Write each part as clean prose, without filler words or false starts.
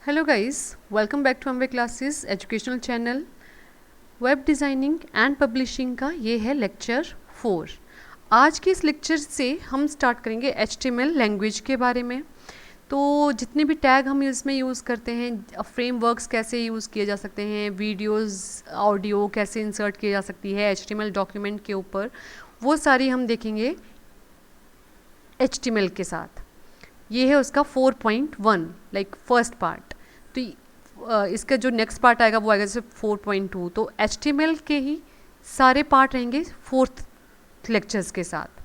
Hello guys, welcome back to Ambe classes educational channel. Web designing and publishing का ये है lecture 4। आज के इस लेक्चर से हम स्टार्ट करेंगे HTML लैंग्वेज के बारे में। तो जितने भी टैग हम इसमें यूज़ करते हैं, फ्रेमवर्क्स कैसे यूज़ किए जा सकते हैं, वीडियोस ऑडियो कैसे इंसर्ट किए जा सकती है HTML डॉक्यूमेंट के ऊपर, वो सारी हम देखेंगे HTML के साथ। ये है उसका 4.1 लाइक फर्स्ट पार्ट। तो इसका जो नेक्स्ट पार्ट आएगा वो आएगा जैसे 4.2। तो HTML के ही सारे पार्ट रहेंगे फोर्थ लेक्चर्स के साथ।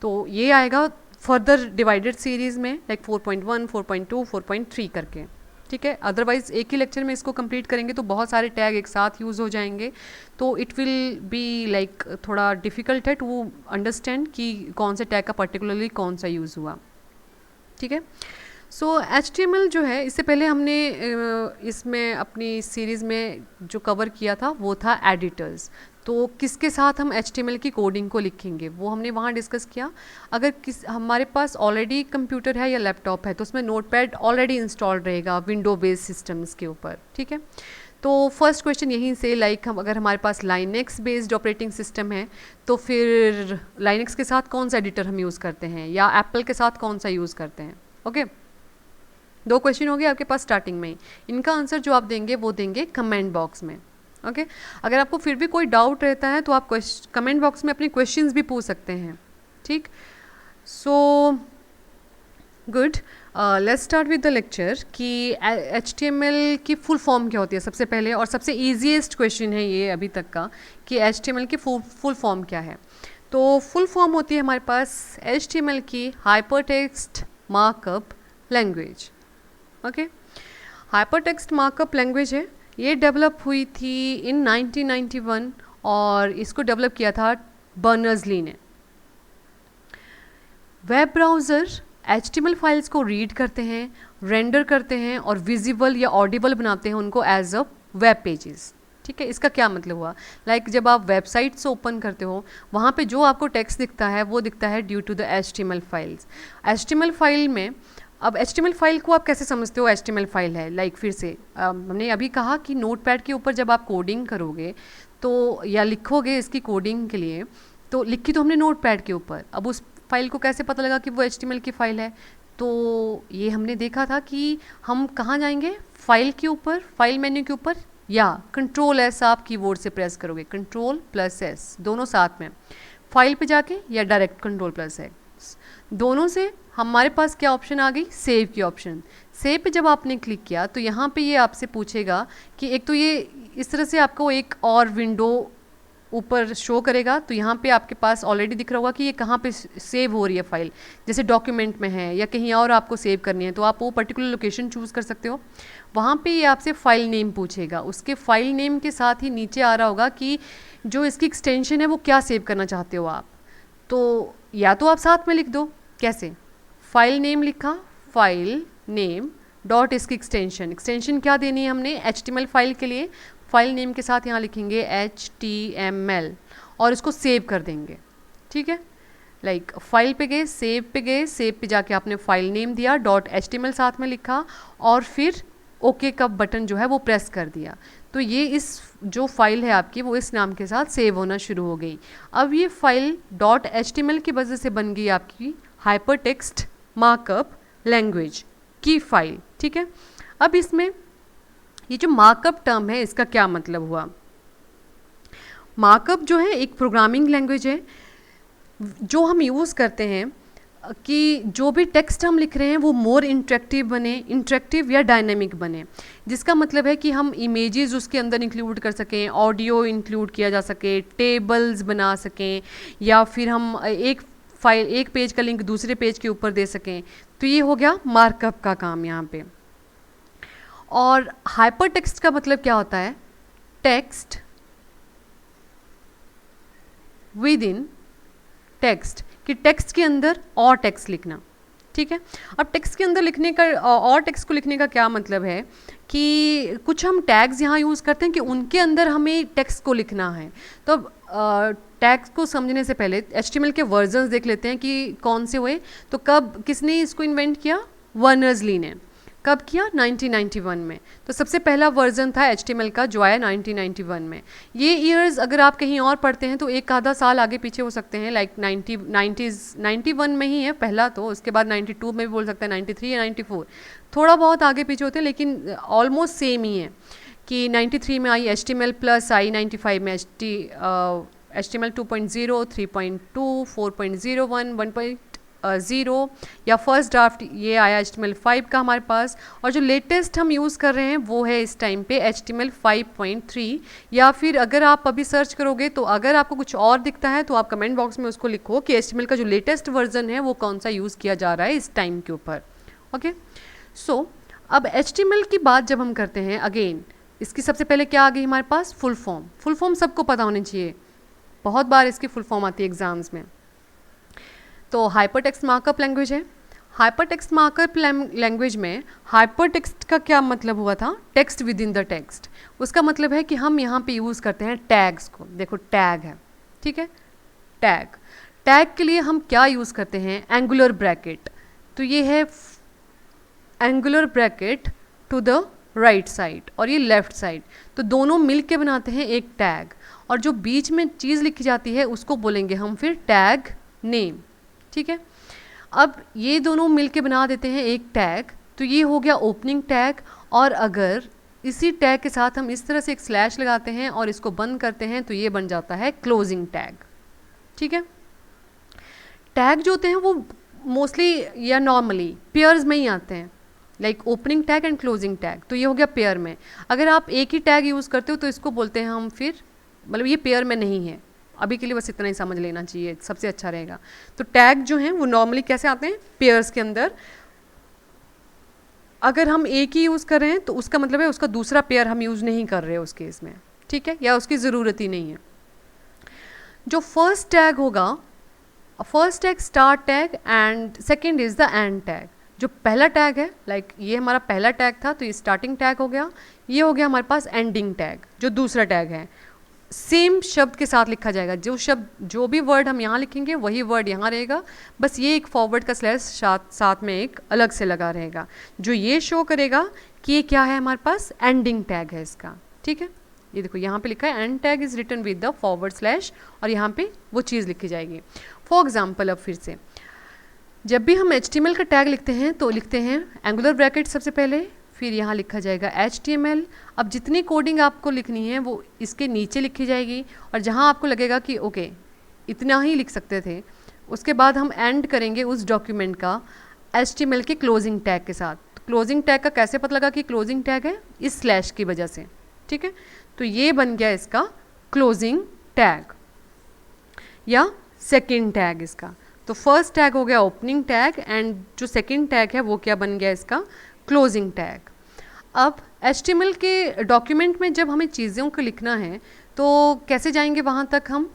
तो ये आएगा फर्दर डिवाइडेड सीरीज में लाइक 4.1, 4.2, 4.3 करके, ठीक है। अदरवाइज एक ही लेक्चर में इसको कंप्लीट करेंगे तो बहुत सारे टैग एक साथ यूज़ हो जाएंगे, तो इट विल बी लाइक थोड़ा डिफ़िकल्ट है टू अंडरस्टैंड कि कौन से टैग का पर्टिकुलरली कौन सा यूज़ हुआ, ठीक है। सो HTML जो है, इससे पहले हमने इसमें अपनी सीरीज़ में जो कवर किया था वो था एडिटर्स। तो किसके साथ हम HTML की कोडिंग को लिखेंगे वो हमने वहाँ डिस्कस किया। अगर हमारे पास ऑलरेडी कंप्यूटर है या लैपटॉप है तो उसमें नोटपैड ऑलरेडी इंस्टॉल्ड रहेगा विंडो बेस्ड सिस्टम्स के ऊपर, ठीक है। तो फर्स्ट क्वेश्चन यहीं से लाइक अगर हमारे पास लाइनेक्स बेस्ड ऑपरेटिंग सिस्टम है तो फिर लाइनेक्स के साथ कौन सा एडिटर हम यूज़ करते हैं या एप्पल के साथ कौन सा यूज़ करते हैं, ओके। दो क्वेश्चन हो गए आपके पास स्टार्टिंग में। इनका आंसर जो आप देंगे वो देंगे कमेंट बॉक्स में, ओके। अगर आपको फिर भी कोई डाउट रहता है तो आप कमेंट बॉक्स में अपने क्वेश्चंस भी पूछ सकते हैं, ठीक। So good, let's start with the lecture कि HTML की फुल फॉर्म क्या होती है सबसे पहले, और सबसे ईजीएस्ट क्वेश्चन है ये अभी तक का कि HTML की फुल फॉर्म क्या है। तो फुल फॉर्म होती है हमारे पास HTML की hypertext markup language, okay. Hypertext markup language है, ये डेवलप हुई थी इन 1991 और इसको डेवलप किया था बर्नर्स-ली ने। वेब ब्राउज़र HTML फाइल्स को रीड करते हैं, रेंडर करते हैं और विजिबल या ऑडिबल बनाते हैं उनको एज अ वेब पेजेस, ठीक है। इसका क्या मतलब हुआ, लाइक जब आप वेबसाइट्स ओपन करते हो वहाँ पे जो आपको टेक्स्ट दिखता है वो दिखता है due to the HTML files. HTML file में, अब HTML फाइल को आप कैसे समझते हो HTML फाइल है, लाइक फिर से हमने अभी कहा कि नोटपैड के ऊपर जब आप कोडिंग करोगे तो या लिखोगे इसकी कोडिंग के लिए, तो लिखी तो हमने नोटपैड के ऊपर, अब उस फाइल को कैसे पता लगा कि वो HTML की फ़ाइल है। तो ये हमने देखा था कि हम कहाँ जाएंगे, फाइल के ऊपर, फाइल मेन्यू के ऊपर, या Ctrl+S आप कीबोर्ड से प्रेस करोगे, Ctrl+S दोनों साथ में, फाइल पे जाके या डायरेक्ट Ctrl+X दोनों से हमारे पास क्या ऑप्शन आ गई, सेव की ऑप्शन। सेव पे जब आपने क्लिक किया तो यहाँ पे ये आपसे पूछेगा कि एक तो ये इस तरह से आपको एक और विंडो ऊपर शो करेगा, तो यहाँ पे आपके पास ऑलरेडी दिख रहा होगा कि ये कहाँ पे सेव हो रही है फाइल, जैसे डॉक्यूमेंट में है या कहीं और आपको सेव करनी है तो आप वो पर्टिकुलर लोकेशन चूज़ कर सकते हो। वहाँ पे ये आपसे फाइल नेम पूछेगा, उसके फाइल नेम के साथ ही नीचे आ रहा होगा कि जो इसकी एक्सटेंशन है वो क्या सेव करना चाहते हो आप। तो या तो आप साथ में लिख दो, कैसे, फाइल नेम लिखा, फाइल नेम डॉट इसकी एक्सटेंशन क्या देनी है हमने HTML फाइल के लिए, फाइल नेम के साथ यहाँ लिखेंगे HTML और इसको सेव कर देंगे, ठीक है। लाइक फाइल पे गए, सेव पे जाके आपने फाइल नेम दिया, .html साथ में लिखा और फिर ओके का बटन जो है वो प्रेस कर दिया, तो ये इस जो फाइल है आपकी वो इस नाम के साथ सेव होना शुरू हो गई। अब ये फाइल .html की वजह से बन गई आपकी हाइपरटेक्स्ट मार्कअप लैंग्वेज की फाइल, ठीक है। अब इसमें ये जो मार्कअप टर्म है इसका क्या मतलब हुआ, मार्कअप जो है एक प्रोग्रामिंग लैंग्वेज है जो हम यूज़ करते हैं कि जो भी टेक्स्ट हम लिख रहे हैं वो मोर इंटरेक्टिव या डायनेमिक बने, जिसका मतलब है कि हम इमेजेस उसके अंदर इंक्लूड कर सकें, ऑडियो इंक्लूड किया जा सके, टेबल्स बना सकें, या फिर हम एक पेज का लिंक दूसरे पेज के ऊपर दे सकें। तो ये हो गया मार्कअप का काम यहाँ पे। और हाइपर टेक्स्ट का मतलब क्या होता है, टेक्स्ट विद इन टेक्स्ट, कि टेक्स्ट के अंदर और टेक्स्ट लिखना, ठीक है। अब टेक्स्ट के अंदर लिखने का और टेक्स्ट को लिखने का क्या मतलब है कि कुछ हम टैग्स यहाँ यूज़ करते हैं कि उनके अंदर हमें टेक्स्ट को लिखना है। तो टैग्स को समझने से पहले HTML के वर्जन्स देख लेते हैं कि कौन से हुए। तो कब किसने इसको इन्वेंट किया, बर्नर्स-ली ने। कब किया? 1991 में। तो सबसे पहला वर्जन था HTML का जो आया 1991 में। ये ईयर्स अगर आप कहीं और पढ़ते हैं तो एक आधा साल आगे पीछे हो सकते हैं, लाइक 91 में ही है पहला, तो उसके बाद 92 में भी बोल सकते हैं, 93 या 94, थोड़ा बहुत आगे पीछे होते हैं लेकिन ऑलमोस्ट सेम ही है कि 93 में आई HTML प्लस, आई 95 में HTML 2.0, 3.2, 4.01, 1.0 या फर्स्ट ड्राफ्ट ये आया HTML 5 का हमारे पास, और जो लेटेस्ट हम यूज़ कर रहे हैं वो है इस टाइम पे HTML 5.3। या फिर अगर आप अभी सर्च करोगे तो अगर आपको कुछ और दिखता है तो आप कमेंट बॉक्स में उसको लिखो कि HTML का जो लेटेस्ट वर्जन है वो कौन सा यूज़ किया जा रहा है इस टाइम के ऊपर। ओके, सो अब HTML की बात जब हम करते हैं, अगेन इसकी सबसे पहले क्या आ गई हमारे पास? Full form. फुल फॉर्म सबको पता होनी चाहिए, बहुत बार इसकी फुल फॉर्म आती है एग्जाम्स में। तो हाइपर टेक्स्ट मार्कअप लैंग्वेज है। हाइपर टेक्स्ट मार्कअप लैंग्वेज में हाइपर टेक्स्ट का क्या मतलब हुआ था? Text with in the text. उसका मतलब है कि हम यहाँ पे यूज़ करते हैं टैग्स को। देखो टैग है, ठीक है, टैग। टैग के लिए हम क्या यूज़ करते हैं? Angular bracket. तो ये है angular bracket to the right side और ये लेफ्ट साइड, तो दोनों मिल के बनाते हैं एक टैग, और जो बीच में चीज़ लिखी जाती है उसको बोलेंगे हम फिर टैग नेम, ठीक है। अब ये दोनों मिलके बना देते हैं एक टैग, तो ये हो गया ओपनिंग टैग। और अगर इसी टैग के साथ हम इस तरह से एक स्लैश लगाते हैं और इसको बंद करते हैं तो ये बन जाता है क्लोजिंग टैग, ठीक है। टैग जो होते हैं वो मोस्टली या नॉर्मली पेयर्स में ही आते हैं, like opening tag and closing tag, तो ये हो गया पेयर में। अगर आप एक ही टैग यूज़ करते हो तो इसको बोलते हैं हम फिर, मतलब ये पेयर में नहीं है। अभी के लिए बस इतना ही समझ लेना चाहिए, सबसे अच्छा रहेगा। तो टैग जो हैं वो नॉर्मली कैसे आते हैं? पेयर्स के अंदर। अगर हम एक ही यूज़ कर रहे हैं तो उसका मतलब है उसका दूसरा पेयर हम यूज़ नहीं कर रहे उस केस में, ठीक है, या उसकी ज़रूरत ही नहीं है। जो फर्स्ट टैग होगा, first tag start tag and second is the end tag. जो पहला टैग है, लाइक ये हमारा पहला टैग था तो ये स्टार्टिंग टैग हो गया, ये हो गया हमारे पास एंडिंग टैग जो दूसरा टैग है। सेम शब्द के साथ लिखा जाएगा, जो शब्द जो भी वर्ड हम यहाँ लिखेंगे वही वर्ड यहाँ रहेगा, बस ये एक फॉरवर्ड का स्लैश साथ में एक अलग से लगा रहेगा, जो ये शो करेगा कि ये क्या है हमारे पास? एंडिंग टैग है इसका, ठीक है। ये देखो यहाँ पे लिखा है end tag is written with the forward slash, और यहाँ पे वो चीज़ लिखी जाएगी। फॉर एग्जाम्पल, अब फिर से जब भी हम HTML का टैग लिखते हैं तो लिखते हैं एंगुलर ब्रैकेट सबसे पहले, फिर यहाँ लिखा जाएगा HTML। अब जितनी कोडिंग आपको लिखनी है वो इसके नीचे लिखी जाएगी, और जहाँ आपको लगेगा कि ओके इतना ही लिख सकते थे, उसके बाद हम एंड करेंगे उस डॉक्यूमेंट का HTML के क्लोजिंग टैग के साथ। तो क्लोजिंग टैग का कैसे पता लगा कि क्लोजिंग टैग है? इस स्लैश की वजह से, ठीक है। तो ये बन गया इसका क्लोजिंग टैग या सेकेंड टैग इसका। तो फर्स्ट टैग हो गया ओपनिंग टैग, एंड जो सेकेंड टैग है वो क्या बन गया इसका? Closing tag. अब HTML के डॉक्यूमेंट में जब हमें चीज़ों को लिखना है तो कैसे जाएंगे वहाँ तक? हम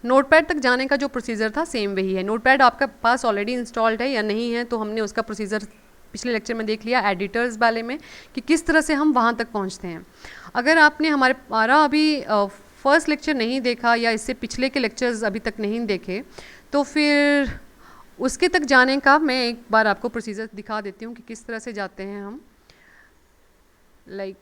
नोटपैड तक जाने का जो प्रोसीजर था सेम वही है। नोटपैड आपका पास ऑलरेडी इंस्टॉल्ड है या नहीं है, तो हमने उसका प्रोसीजर पिछले लेक्चर में देख लिया एडिटर्स वाले में कि किस तरह से हम वहाँ तक पहुँचते हैं। अगर आपने हमारा अभी फर्स्ट लेक्चर नहीं देखा या इससे पिछले के लेक्चर्स अभी तक नहीं देखे, तो फिर उसके तक जाने का मैं एक बार आपको प्रोसीजर दिखा देती हूँ कि किस तरह से जाते हैं हम। लाइक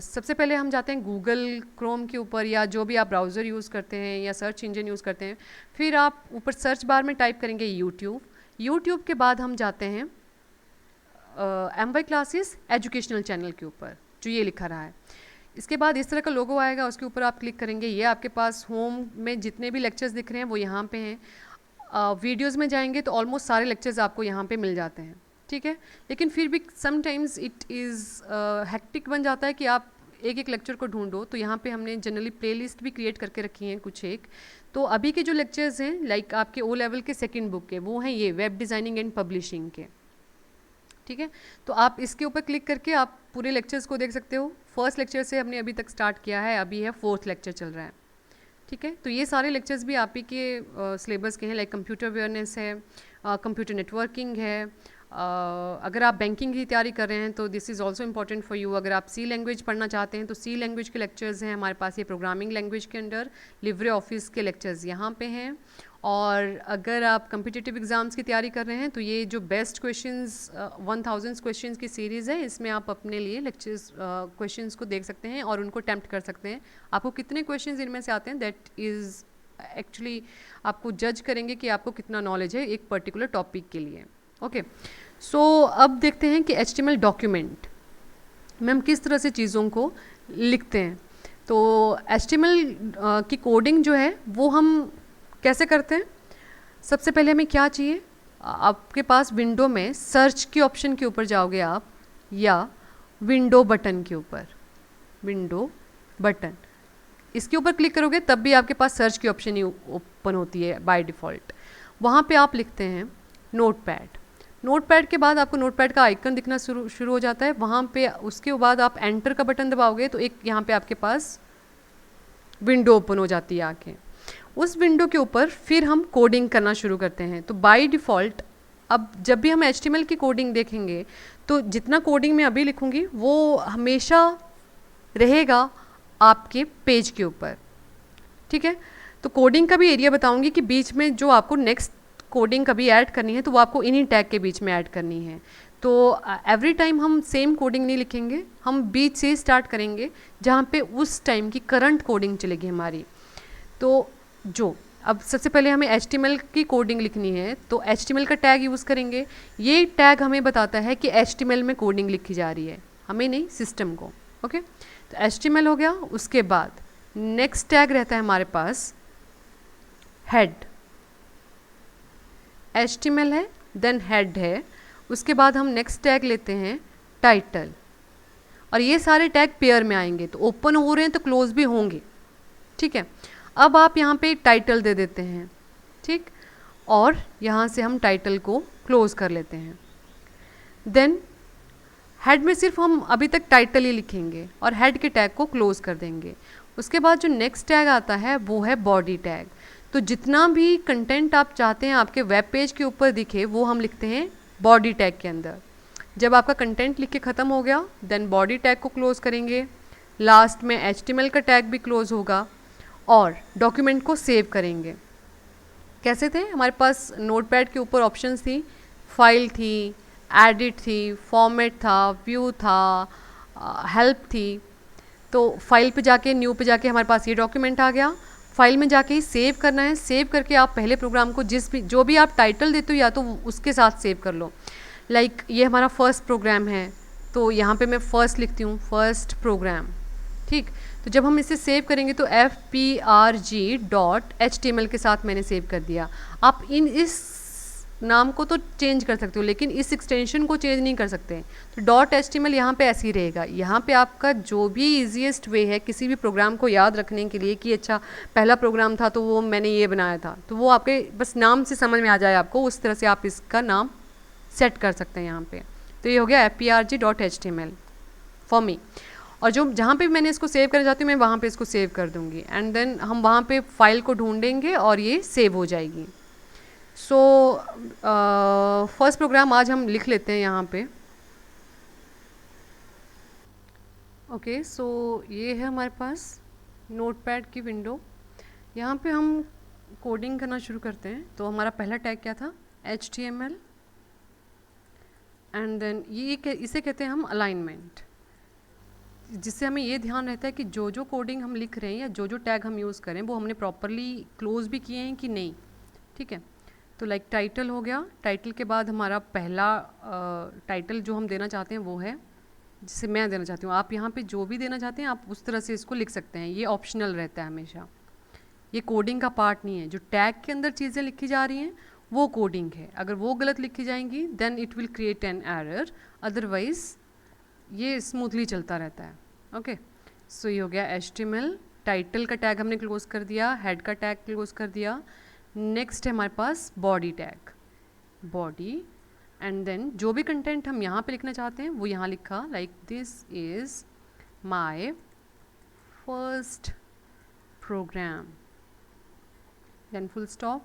सबसे पहले हम जाते हैं गूगल क्रोम के ऊपर या जो भी आप ब्राउज़र यूज़ करते हैं या सर्च इंजन यूज़ करते हैं, फिर आप ऊपर सर्च बार में टाइप करेंगे यूट्यूब। यूट्यूब के बाद हम जाते हैं MY क्लासेस एजुकेशनल चैनल के ऊपर जो ये लिखा रहा है। इसके बाद इस तरह का लोगो आएगा, उसके ऊपर आप क्लिक करेंगे, ये आपके पास होम में जितने भी लेक्चर्स दिख रहे हैं वो यहाँ पे हैं। वीडियोज़ में जाएंगे तो ऑलमोस्ट सारे लेक्चर्स आपको यहाँ पे मिल जाते हैं, ठीक है। लेकिन फिर भी समटाइम्स इट इज़ हेक्टिक बन जाता है कि आप एक एक लेक्चर को ढूंढो, तो यहाँ पे हमने जनरली प्लेलिस्ट भी क्रिएट करके रखी हैं कुछ एक। तो अभी के जो लेक्चर्स हैं लाइक आपके O लेवल के सेकेंड बुक के, वो हैं ये वेब डिज़ाइनिंग एंड पब्लिशिंग के, ठीक है। तो आप इसके ऊपर क्लिक करके आप पूरे लेक्चर्स को देख सकते हो। फर्स्ट लेक्चर से हमने अभी तक स्टार्ट किया है, अभी है फोर्थ लेक्चर चल रहा है, ठीक है। तो ये सारे लेक्चर्स भी आप ही के सिलेबस के हैं, लाइक कंप्यूटर अवेयरनेस है, कंप्यूटर नेटवर्किंग है। अगर आप बैंकिंग की तैयारी कर रहे हैं तो this is also important for you. अगर आप सी लैंग्वेज पढ़ना चाहते हैं तो सी लैंग्वेज के लेक्चर्स हैं हमारे पास। ये प्रोग्रामिंग लैंग्वेज के अंडर लिब्रे ऑफिस के लेक्चर्स यहाँ पे हैं। और अगर आप कम्पिटिटिव एग्ज़ाम्स की तैयारी कर रहे हैं तो ये जो बेस्ट क्वेश्चंस 1000 क्वेश्चंस की सीरीज़ है, इसमें आप अपने लिए लेक्चर्स क्वेश्चंस को देख सकते हैं और उनको अटेम्प्ट कर सकते हैं। आपको कितने क्वेश्चंस इनमें से आते हैं दैट इज़ एक्चुअली आपको जज करेंगे कि आपको कितना नॉलेज है एक पर्टिकुलर टॉपिक के लिए। ओके, सो अब देखते हैं कि HTML डॉक्यूमेंट में हम किस तरह से चीज़ों को लिखते हैं। तो HTML की कोडिंग जो है वो हम कैसे करते हैं। सबसे पहले हमें क्या चाहिए, आपके पास विंडो में सर्च के ऑप्शन के ऊपर जाओगे आप, या विंडो बटन के ऊपर, विंडो बटन इसके ऊपर क्लिक करोगे तब भी आपके पास सर्च की ऑप्शन ही ओपन होती है बाय डिफ़ॉल्ट। वहाँ पे आप लिखते हैं नोटपैड। नोटपैड के बाद आपको नोटपैड का आइकन दिखना शुरू हो जाता है। वहाँ पे उसके बाद आप एंटर का बटन दबाओगे तो एक यहाँ पे आपके पास विंडो ओपन हो जाती है आके। उस विंडो के ऊपर फिर हम कोडिंग करना शुरू करते हैं। तो बाय डिफ़ॉल्ट अब जब भी हम HTML की कोडिंग देखेंगे तो जितना कोडिंग मैं अभी लिखूँगी वो हमेशा रहेगा आपके पेज के ऊपर, ठीक है। तो कोडिंग का भी एरिया बताऊंगी कि बीच में जो आपको नेक्स्ट कोडिंग कभी ऐड करनी है तो वो आपको इन्हीं टैग के बीच में ऐड करनी है। तो एवरी टाइम हम सेम कोडिंग नहीं लिखेंगे, हम बीच से स्टार्ट करेंगे जहाँ पे उस टाइम की करंट कोडिंग चलेगी हमारी। तो जो अब सबसे पहले हमें HTML की कोडिंग लिखनी है तो HTML का टैग यूज़ करेंगे। ये टैग हमें बताता है कि HTML में कोडिंग लिखी जा रही है, हमें नहीं, सिस्टम को। ओके, तो HTML हो गया। उसके बाद नेक्स्ट टैग रहता है हमारे पास हेड। HTML है, देन हेड है, उसके बाद हम नेक्स्ट टैग लेते हैं टाइटल। और ये सारे टैग पेयर में आएंगे, तो ओपन हो रहे हैं तो क्लोज भी होंगे, ठीक है। अब आप यहाँ पे टाइटल दे देते हैं, ठीक, और यहाँ से हम टाइटल को क्लोज कर लेते हैं। देन हेड में सिर्फ हम अभी तक टाइटल ही लिखेंगे और हेड के टैग को क्लोज कर देंगे। उसके बाद जो नेक्स्ट टैग आता है वो है बॉडी टैग। तो जितना भी कंटेंट आप चाहते हैं आपके वेब पेज के ऊपर दिखे वो हम लिखते हैं बॉडी टैग के अंदर। जब आपका कंटेंट लिख के ख़त्म हो गया देन बॉडी टैग को क्लोज करेंगे, लास्ट में HTML का टैग भी क्लोज होगा और डॉक्यूमेंट को सेव करेंगे। कैसे थे, हमारे पास नोटपैड के ऊपर ऑप्शंस थी, फाइल थी, एडिट थी, फॉर्मेट था, व्यू था, हेल्प थी। तो फाइल पे जाके न्यू पे जाके हमारे पास ये डॉक्यूमेंट आ गया। फाइल में जाके ही सेव करना है। सेव करके आप पहले प्रोग्राम को जो भी आप टाइटल देते हो या तो उसके साथ सेव कर लो। लाइक ये हमारा फर्स्ट प्रोग्राम है तो यहाँ पे मैं फर्स्ट लिखती हूँ, फर्स्ट प्रोग्राम, ठीक। तो जब हम इसे सेव करेंगे तो frg.html के साथ मैंने सेव कर दिया। आप इस नाम को तो चेंज कर सकते हो लेकिन इस एक्सटेंशन को चेंज नहीं कर सकते। तो .html यहाँ पे ऐसे ही रहेगा। यहाँ पे आपका जो भी ईजीएस्ट वे है किसी भी प्रोग्राम को याद रखने के लिए कि अच्छा पहला प्रोग्राम था तो वो मैंने ये बनाया था, तो वो आपके बस नाम से समझ में आ जाए आपको, उस तरह से आप इसका नाम सेट कर सकते हैं यहाँ पे। तो ये हो गया frg.html फॉर मी। और जो जहाँ पे मैंने इसको सेव करना चाहती हूँ मैं वहाँ पे इसको सेव कर दूँगी एंड देन हम वहाँ पे फाइल को ढूंढेंगे और ये सेव हो जाएगी। सो फर्स्ट प्रोग्राम आज हम लिख लेते हैं यहाँ पे। ओके, सो ये है हमारे पास नोटपैड की विंडो। यहाँ पे हम कोडिंग करना शुरू करते हैं। तो हमारा पहला टैग क्या था, HTML एंड देन ये इसे कहते हैं हम अलाइनमेंट, जिससे हमें ये ध्यान रहता है कि जो जो कोडिंग हम लिख रहे हैं या जो जो टैग हम यूज़ करें वो हमने प्रॉपरली क्लोज भी किए हैं कि नहीं, ठीक है। तो लाइक टाइटल हो गया। टाइटल के बाद हमारा पहला टाइटल जो हम देना चाहते हैं वो है, जिसे मैं देना चाहती हूँ। आप यहाँ पे जो भी देना चाहते हैं आप उस तरह से इसको लिख सकते हैं, ये ऑप्शनल रहता है हमेशा, ये कोडिंग का पार्ट नहीं है। जो टैग के अंदर चीज़ें लिखी जा रही हैं वो कोडिंग है। अगर वो गलत लिखी जाएंगी then it will create an error, otherwise ये स्मूथली चलता रहता है। ओके, सो ये हो गया HTML। टाइटल का टैग हमने क्लोज कर दिया, हेड का टैग क्लोज कर दिया। नेक्स्ट है हमारे पास body tag, body and then जो भी कंटेंट हम यहाँ पे लिखना चाहते हैं वो यहाँ लिखा, like this is my first program, then full stop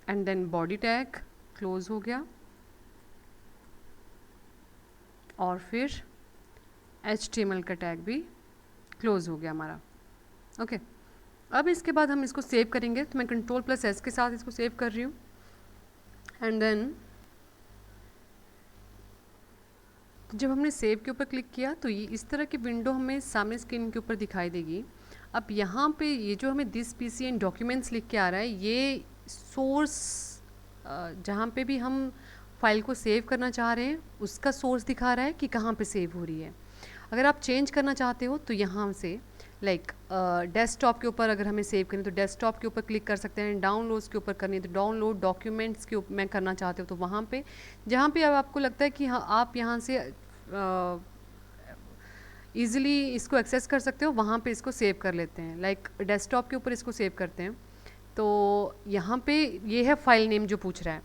and then body tag close हो गया और फिर HTML का टैग भी क्लोज हो गया हमारा। ओके, अब इसके बाद हम इसको सेव करेंगे, तो मैं Ctrl+S के साथ इसको सेव कर रही हूँ। एंड देन जब हमने सेव के ऊपर क्लिक किया तो ये इस तरह की विंडो हमें सामने स्क्रीन के ऊपर दिखाई देगी। अब यहाँ पे ये जो हमें दिस पीसी एंड डॉक्यूमेंट्स लिख के आ रहा है, ये सोर्स जहाँ पे भी हम फाइल को सेव करना चाह रहे हैं उसका सोर्स दिखा रहा है कि कहाँ पे सेव हो रही है। अगर आप चेंज करना चाहते हो तो यहाँ से लाइक डेस्कटॉप के ऊपर अगर हमें सेव करनी तो डेस्कटॉप के ऊपर क्लिक कर सकते हैं, डाउनलोड्स के ऊपर करनी है तो डाउनलोड, डॉक्यूमेंट्स के ऊपर मैं करना चाहते हो तो वहाँ पे जहाँ पे अब आपको लगता है कि हाँ आप यहाँ से ईज़िली इसको एक्सेस कर सकते हो, वहाँ पे इसको सेव कर लेते हैं। लाइक डेस्कटॉप के ऊपर इसको सेव करते हैं तो यहाँ पे ये है फाइल नेम जो पूछ रहा है।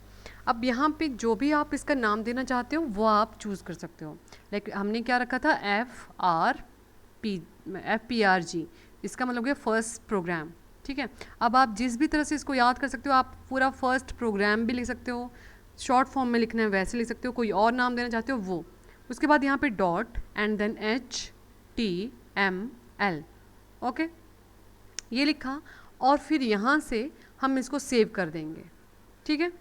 अब यहाँ पे जो भी आप इसका नाम देना चाहते हो वो आप चूज़ कर सकते हो। लाइक हमने क्या रखा था, FPRG, इसका मतलब है फर्स्ट प्रोग्राम। ठीक है, अब आप जिस भी तरह से इसको याद कर सकते हो, आप पूरा फर्स्ट प्रोग्राम भी लिख सकते हो, शॉर्ट फॉर्म में लिखना है वैसे लिख सकते हो, कोई और नाम देना चाहते हो वो। उसके बाद यहाँ पे dot and then HTML, okay, ये लिखा और फिर यहाँ से हम इसको सेव कर देंगे। ठीक है,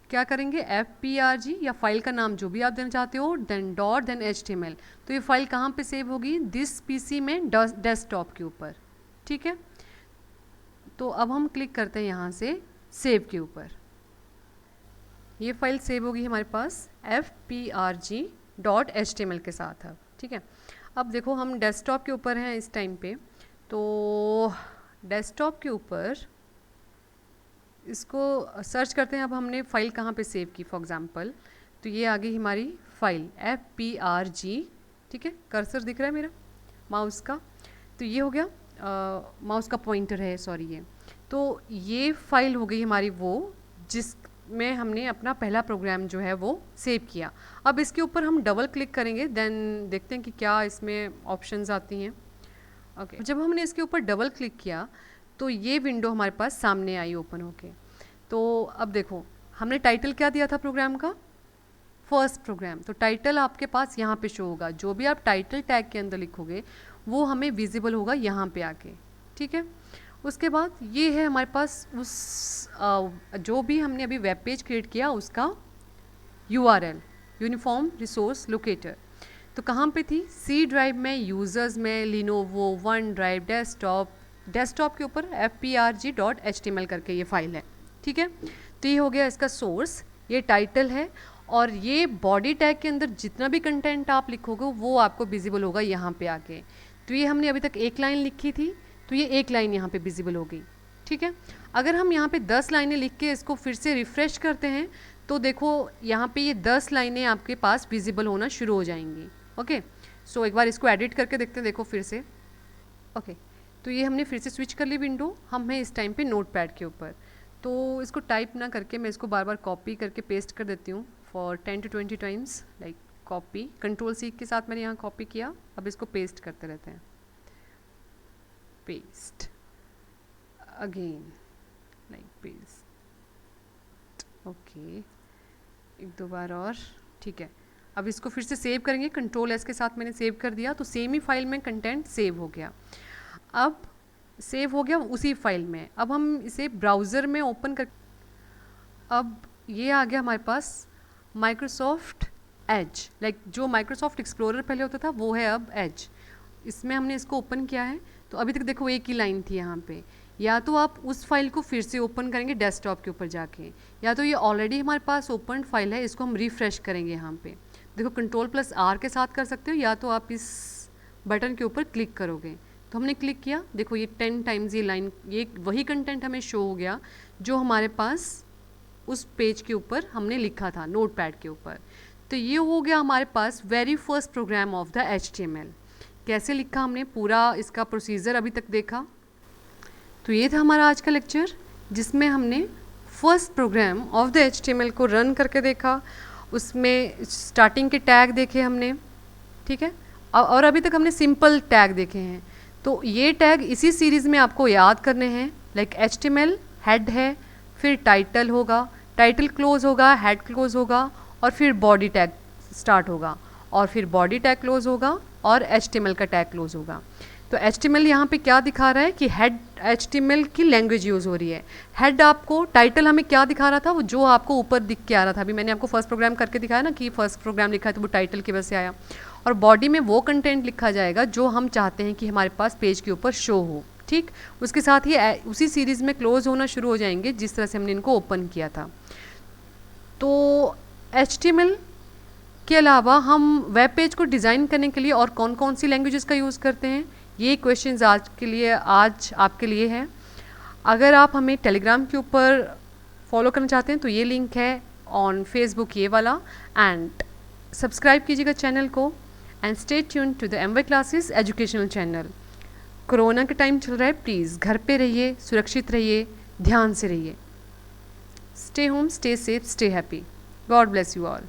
क्या करेंगे, FPRG या फाइल का नाम जो भी आप देना चाहते हो, देन डॉट देन HTML। तो ये फाइल कहाँ पे सेव होगी, दिस पीसी में डेस्कटॉप के ऊपर। ठीक है, तो अब हम क्लिक करते हैं यहाँ से सेव के ऊपर, ये फाइल सेव होगी हमारे पास FPRG.HTML के साथ। अब ठीक है, अब देखो हम डेस्कटॉप के ऊपर हैं इस टाइम पे, तो डेस्कटॉप के ऊपर इसको सर्च करते हैं। अब हमने फ़ाइल कहाँ पे सेव की, फॉर एग्ज़ाम्पल तो ये आ गई हमारी फ़ाइल FPRG। ठीक है, कर्सर दिख रहा है मेरा माउस का, तो ये हो गया, माउस का पॉइंटर है सॉरी ये। तो ये फ़ाइल हो गई हमारी वो जिसमें हमने अपना पहला प्रोग्राम जो है वो सेव किया। अब इसके ऊपर हम डबल क्लिक करेंगे, देन देखते हैं कि क्या इसमें ऑप्शंस आती हैं। ओके, जब हमने इसके ऊपर डबल क्लिक किया तो ये विंडो हमारे पास सामने आई ओपन होके। तो अब देखो हमने टाइटल क्या दिया था प्रोग्राम का, फर्स्ट प्रोग्राम, तो टाइटल आपके पास यहाँ पे शो होगा। जो भी आप टाइटल टैग के अंदर लिखोगे वो हमें विजिबल होगा यहाँ पे आके। ठीक है, उसके बाद ये है हमारे पास उस जो भी हमने अभी वेब पेज क्रिएट किया उसका URL, यूनिफॉर्म रिसोर्स लोकेटर। तो कहाँ पे थी, C ड्राइव में, यूज़र्स में, लिनोवो, वन ड्राइव, डेस्कटॉप के ऊपर FPRG.HTML करके ये फाइल है। ठीक है, तो ये हो गया इसका सोर्स, ये टाइटल है और ये बॉडी टैग के अंदर जितना भी कंटेंट आप लिखोगे वो आपको विजिबल होगा यहाँ पे आके। तो ये हमने अभी तक एक लाइन लिखी थी तो ये एक लाइन यहाँ पे विजिबल हो गई। ठीक है, अगर हम यहाँ पे 10 लाइनें लिख के इसको फिर से रिफ़्रेश करते हैं तो देखो यहाँ पे ये 10 लाइनें आपके पास विजिबल होना शुरू हो जाएंगी। ओके, सो एक बार इसको एडिट करके देखते हैं, देखो फिर से। ओके, तो ये हमने फिर से स्विच कर ली विंडो, हम हैं इस टाइम पे नोटपैड के ऊपर। तो इसको टाइप ना करके मैं इसको बार बार कॉपी करके पेस्ट कर देती हूँ for 10 to 20 times. Like copy, Ctrl+C के साथ मैंने यहाँ कॉपी किया, अब इसको पेस्ट करते रहते हैं, paste again, like paste. Okay, एक दो बार और। ठीक है, अब इसको फिर से सेव करेंगे, Ctrl+S के साथ मैंने सेव कर दिया तो सेम ही फाइल में कंटेंट सेव हो गया। अब सेव हो गया उसी फाइल में, अब हम इसे ब्राउज़र में ओपन कर, अब ये आ गया हमारे पास माइक्रोसॉफ्ट एज। लाइक जो माइक्रोसॉफ्ट एक्सप्लोरर पहले होता था वो है अब एज। इसमें हमने इसको ओपन किया है तो अभी तक देखो एक ही लाइन थी यहाँ पे। या तो आप उस फाइल को फिर से ओपन करेंगे डेस्कटॉप के ऊपर जाके, या तो ये ऑलरेडी हमारे पास ओपन फाइल है, इसको हम रिफ़्रेश करेंगे यहाँ पे। देखो Ctrl+R के साथ कर सकते हो, या तो आप इस बटन के ऊपर क्लिक करोगे। तो हमने क्लिक किया, देखो ये 10 टाइम्स ये लाइन, ये वही कंटेंट हमें शो हो गया जो हमारे पास उस पेज के ऊपर हमने लिखा था नोटपैड के ऊपर। तो ये हो गया हमारे पास very first program of the HTML। कैसे लिखा हमने, पूरा इसका प्रोसीजर अभी तक देखा। तो ये था हमारा आज का लेक्चर जिसमें हमने first program of the HTML को रन करके देखा, उसमें स्टार्टिंग के टैग देखे हमने। ठीक है, और अभी तक हमने सिंपल टैग देखे हैं। तो ये टैग इसी सीरीज़ में आपको याद करने हैं। लाइक HTML हेड है, फिर टाइटल होगा, टाइटल क्लोज होगा, हेड क्लोज होगा, और फिर बॉडी टैग स्टार्ट होगा, और फिर बॉडी टैग क्लोज होगा और HTML का टैग क्लोज होगा। तो HTML यहाँ पे क्या दिखा रहा है कि हेड HTML की लैंग्वेज यूज़ हो रही है। हेड आपको टाइटल हमें क्या दिखा रहा था, वो जो आपको ऊपर दिख के आ रहा था। अभी मैंने आपको फर्स्ट प्रोग्राम करके दिखाया ना कि फर्स्ट प्रोग्राम लिखा है तो वो टाइटल की वजह से आया। और बॉडी में वो कंटेंट लिखा जाएगा जो हम चाहते हैं कि हमारे पास पेज के ऊपर शो हो। ठीक, उसके साथ ही उसी सीरीज़ में क्लोज होना शुरू हो जाएंगे जिस तरह से हमने इनको ओपन किया था। तो HTML के अलावा हम वेब पेज को डिज़ाइन करने के लिए और कौन कौन सी लैंग्वेजेस का यूज़ करते हैं, ये क्वेश्चंस आज आपके लिए है। अगर आप हमें टेलीग्राम के ऊपर फॉलो करना चाहते हैं तो ये लिंक है ऑन फेसबुक, ये वाला, एंड सब्सक्राइब कीजिएगा चैनल को and stay tune to the MY classes educational channel. Corona का टाइम चल रहा है, प्लीज़ घर पे रहिए, सुरक्षित रहिए, ध्यान से रहिए। Stay home, stay safe, stay happy. God bless you all.